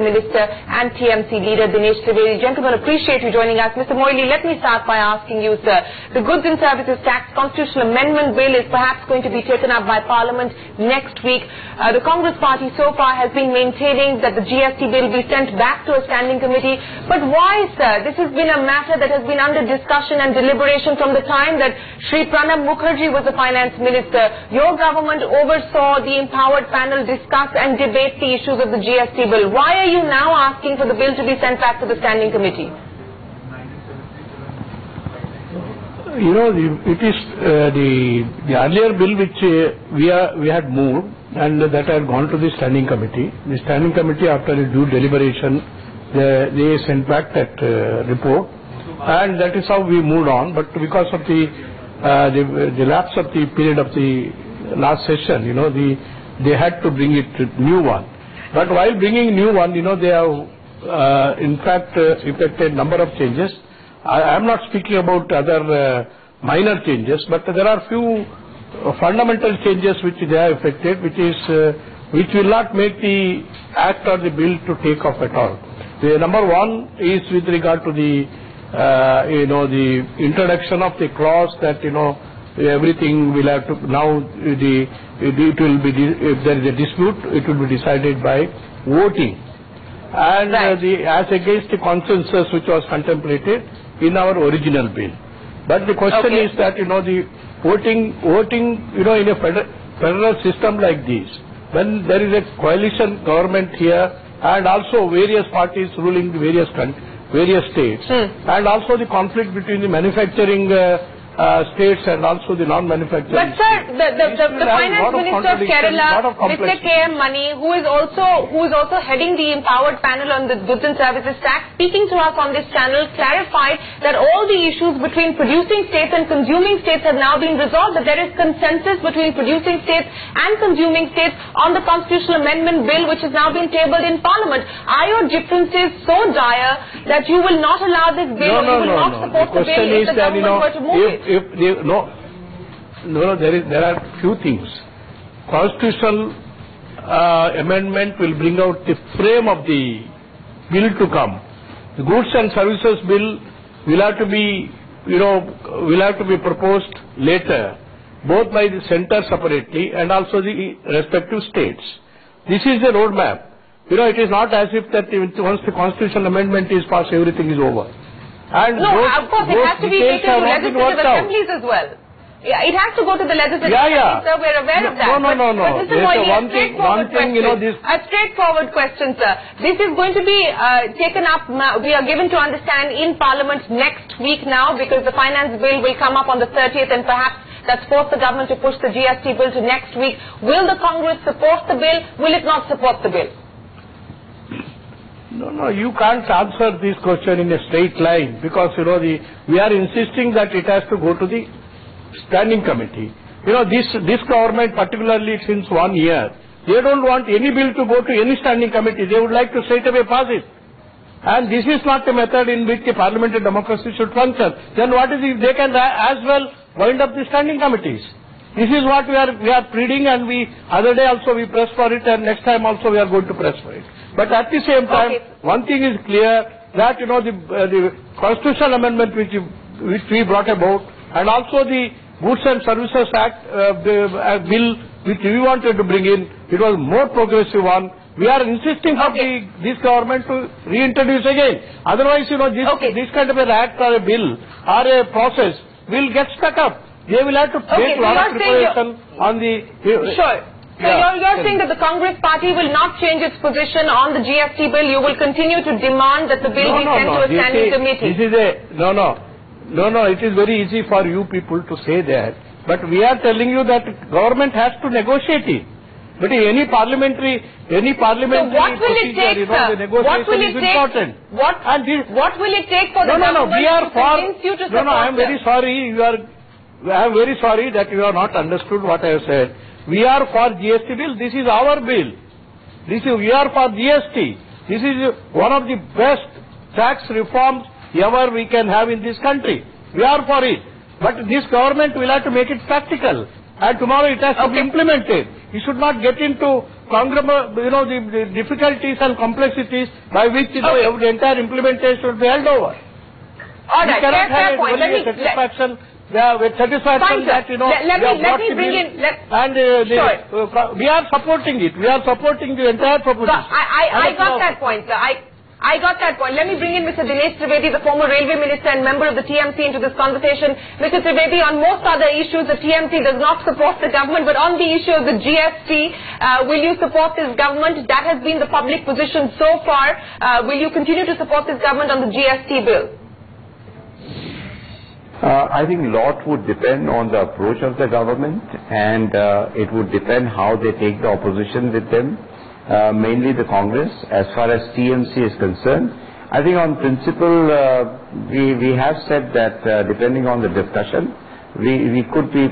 Minister and TMC leader Dinesh Trivedi. Gentlemen, appreciate you joining us. Mr. Moily, let me start by asking you, sir. The Goods and Services Tax Constitutional Amendment Bill is perhaps going to be taken up by Parliament next week. The Congress Party so far has been maintaining that the GST bill be sent back to a standing committee. But why, sir? This has been a matter that has been under discussion and deliberation from the time that Shri Pranab Mukherjee was the finance minister. Your government oversaw the empowered panel discuss and debate the issues of the GST bill. Why are you now asking for the bill to be sent back to the standing committee? You know, it is the earlier bill which we had moved, and that had gone to the standing committee. The standing committee, after a due deliberation, they sent back that report, and that is how we moved on. But because of the lapse of the period of the last session, you know, they had to bring it to new one. But while bringing new one, you know, they have in fact effected number of changes. I am not speaking about other minor changes, but there are few fundamental changes which they have effected, which will not make the act or the bill to take off at all. The number one is with regard to the the introduction of the clause that, you know, everything will have to now it will be, if there is a dispute, it will be decided by voting, and as against the consensus which was contemplated in our original bill. But the question is that, you know, the voting, you know, in a federal system like this, when there is a coalition government here and also various parties ruling the various states, and also the conflict between the manufacturing states and also the non-manufacturing. But sir, the Finance Minister of Kerala, Mr. K.M. Mani, who is also heading the empowered panel on the Goods and Services Tax, speaking to us on this channel, clarified that all the issues between producing states and consuming states have now been resolved, that there is consensus between producing states and consuming states on the constitutional amendment bill, which has now been tabled in Parliament. Are your differences so dire that you will not allow this bill, or you will not support the bill if the government were to move it? There are few things. Constitutional amendment will bring out the frame of the bill to come. The Goods and Services bill will have to be, proposed later, both by the centre separately and also the respective states. This is the roadmap. You know, it is not as if that once the constitutional amendment is passed, everything is over. And no, of course, it has to be taken to legislative assemblies as well. Yeah, it has to go to the legislative assemblies, sir. We're aware of that. No. But Mr. Moily, a straightforward question, sir. This is going to be taken up, we are given to understand, in Parliament next week now, because the finance bill will come up on the 30th, and perhaps that's forced the government to push the GST bill to next week. Will the Congress support the bill? Will it not support the bill? No, you can't answer this question in a straight line, because, you know, we are insisting that it has to go to the standing committee. You know, this government, particularly since 1 year, they don't want any bill to go to any standing committee. They would like to straight away pass it. And this is not the method in which the parliamentary democracy should function. Then what is it? They can as well wind up the standing committees. This is what we are pleading, and other day also we pressed for it, and next time also we are going to press for it. But at the same time, one thing is clear, that, you know, the constitutional amendment which we brought about, and also the Goods and Services Act bill which we wanted to bring in, it was more progressive one. We are insisting for this government to reintroduce again. Otherwise, you know, this kind of an act or a bill or a process will get stuck up. They will have to make a lot of preparation on the... Sure. So you're saying that the Congress party will not change its position on the GST bill. You will continue to demand that the bill be sent to a standing committee. No, it is very easy for you people to say that. But we are telling you that government has to negotiate it. But any parliamentary so what will it take, sir? What will it take? Important. What will it take for the government to convince you to support? I am very sorry. I am very sorry that you have not understood what I have said. We are for GST bill. This is our bill. We are for GST. This is one of the best tax reforms ever we can have in this country. We are for it. But this government will have to make it practical. And tomorrow it has to be implemented. You should not get into the difficulties and complexities by which the entire implementation will be held over. All right, fair point. Satisfaction. With satisfaction that let me bring in. We are supporting it. We are supporting the entire proposition. So I got that point, sir. I got that point. Let me bring in Mr. Dinesh Trivedi, the former railway minister and member of the TMC, into this conversation. Mr. Trivedi, on most other issues, the TMC does not support the government, but on the issue of the GST, will you support this government? That has been the public position so far. Will you continue to support this government on the GST bill? I think a lot would depend on the approach of the government, and it would depend how they take the opposition with them. Mainly the Congress, as far as TMC is concerned. I think on principle, we have said that depending on the discussion, we could be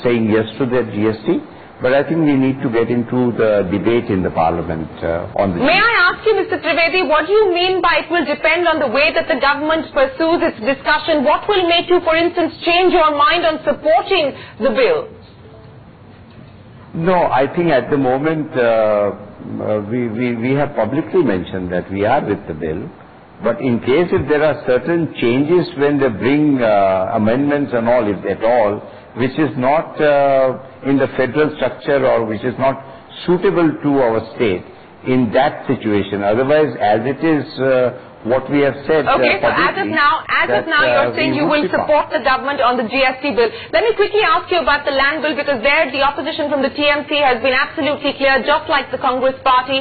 saying yes to the GST, but I think we need to get into the debate in the Parliament on the GST. May I ask you, Mr. Trivedi, what do you mean by it will depend on the way that the government pursues its discussion? What will make you, for instance, change your mind on supporting the bill? No, I think at the moment we have publicly mentioned that we are with the bill, but in case if there are certain changes when they bring amendments and all, if at all, which is not in the federal structure or which is not suitable to our state, in that situation, otherwise as it is what we have said. Okay, so as of now you're saying you will support the government on the GST bill. Let me quickly ask you about the land bill, because there the opposition from the TMC has been absolutely clear, just like the Congress party.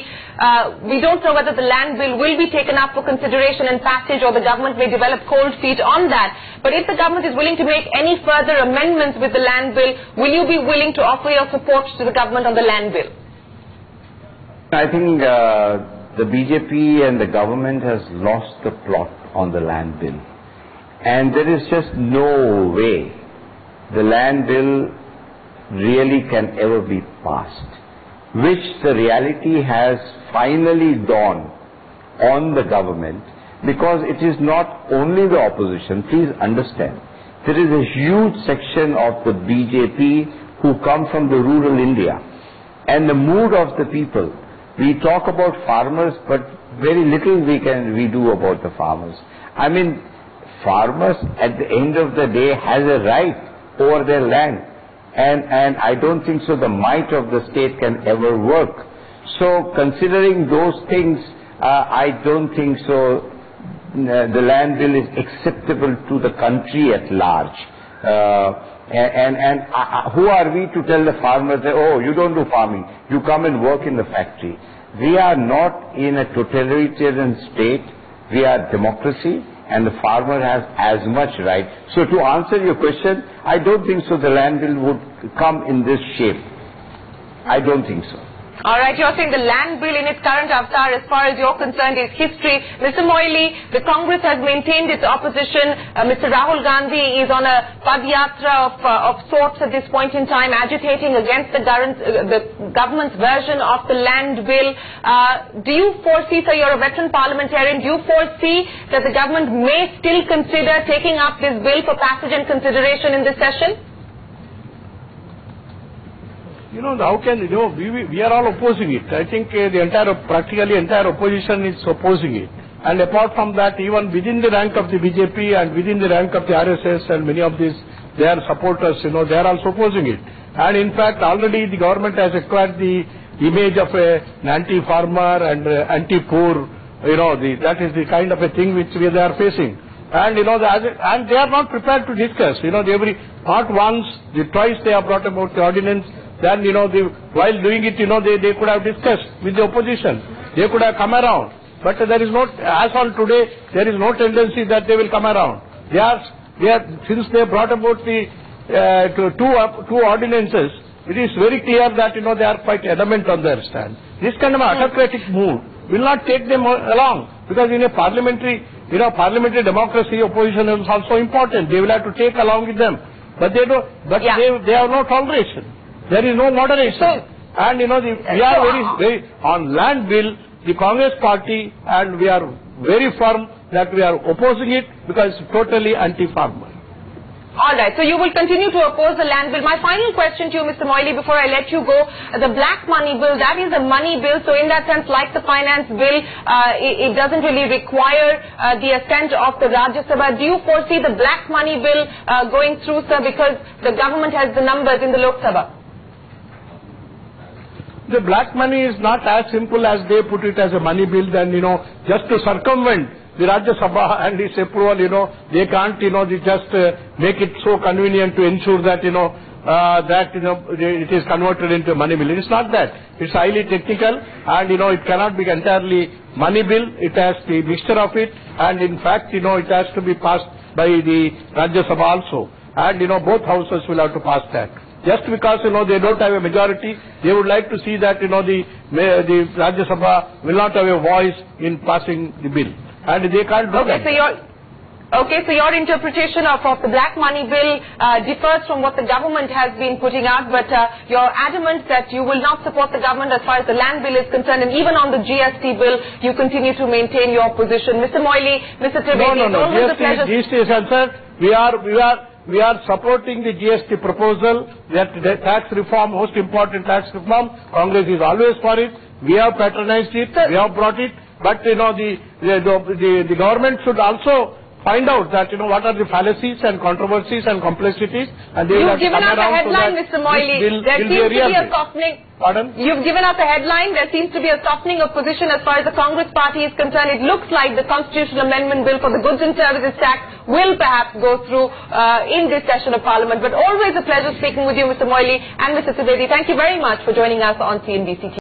We don't know whether the land bill will be taken up for consideration and passage, or the government may develop cold feet on that. But if the government is willing to make any further amendments with the land bill, will you be willing to offer your support to the government on the land bill? I think the BJP and the government has lost the plot on the land bill, and there is just no way the land bill really can ever be passed, which the reality has finally dawned on the government, because it is not only the opposition. Please understand, there is a huge section of the BJP who come from the rural India, and the mood of the people. We talk about farmers, but very little we do about the farmers. I mean, farmers at the end of the day has a right over their land, and I don't think so the might of the state can ever work. So considering those things, I don't think so the land bill is acceptable to the country at large. Who are we to tell the farmers that, oh, you don't do farming, you come and work in the factory? We are not in a totalitarian state. We are democracy, and the farmer has as much right. So to answer your question, I don't think so the land bill would come in this shape. I don't think so. All right, you're saying the land bill in its current avatar, as far as you're concerned, is history. Mr. Moily, the Congress has maintained its opposition. Mr. Rahul Gandhi is on a padyatra of sorts at this point in time, agitating against the government's version of the land bill. Do you foresee, sir, you're a veteran parliamentarian, do you foresee that the government may still consider taking up this bill for passage and consideration in this session? How can, we are all opposing it. I think practically entire opposition is opposing it. And apart from that, even within the rank of the BJP and within the rank of the RSS and many of these, their supporters, they are also opposing it. And in fact, already the government has acquired the image of an anti-farmer and anti-poor, that is the kind of a thing which they are facing. And, and they are not prepared to discuss. Not once, twice they have brought about the ordinance. Then, while doing it, they could have discussed with the opposition. They could have come around. But there is not, as on today, there is no tendency that they will come around. Since they brought about the two ordinances, it is very clear that, they are quite adamant on their stand. This kind of autocratic mood will not take them along, because in a parliamentary democracy, opposition is also important. They will have to take along with them. But they don't, they have no toleration. There is no moderation. And we are very on land bill, the Congress party, and we are very firm that we are opposing it because it's totally anti-farmer. All right, so you will continue to oppose the land bill. My final question to you, Mr. Moily, before I let you go, the black money bill, that is a money bill, so in that sense, like the finance bill, it doesn't really require the assent of the Rajya Sabha. Do you foresee the black money bill going through, sir, because the government has the numbers in the Lok Sabha? The black money is not as simple as they put it as a money bill, then, just to circumvent the Rajya Sabha and its approval, they can't, they just make it so convenient to ensure that, it is converted into a money bill. It's not that. It's highly technical and, it cannot be entirely money bill. It has the mixture of it and in fact, it has to be passed by the Rajya Sabha also. And, both houses will have to pass that. Just because, they don't have a majority, they would like to see that, the Rajya Sabha will not have a voice in passing the bill. And they can't do that. So your interpretation of the black money bill differs from what the government has been putting out, but you're adamant that you will not support the government as far as the land bill is concerned, and even on the GST bill, you continue to maintain your position. Mr. Moily, Mr. Trivedi, No. GST is answered. We are supporting the GST proposal, that the tax reform, most important tax reform. Congress is always for it. We have patronized it. We have brought it. But, the government should also find out that, what are the fallacies and controversies and complexities. And they You've given us a headline, Mr. Moily. There seems to be a softening. Pardon? You've given us a headline. There seems to be a softening of position as far as the Congress party is concerned. It looks like the constitutional amendment bill for the goods and services tax will perhaps go through in this session of Parliament. But always a pleasure speaking with you, Mr. Moily and Mr. Trivedi. Thank you very much for joining us on CNBC TV.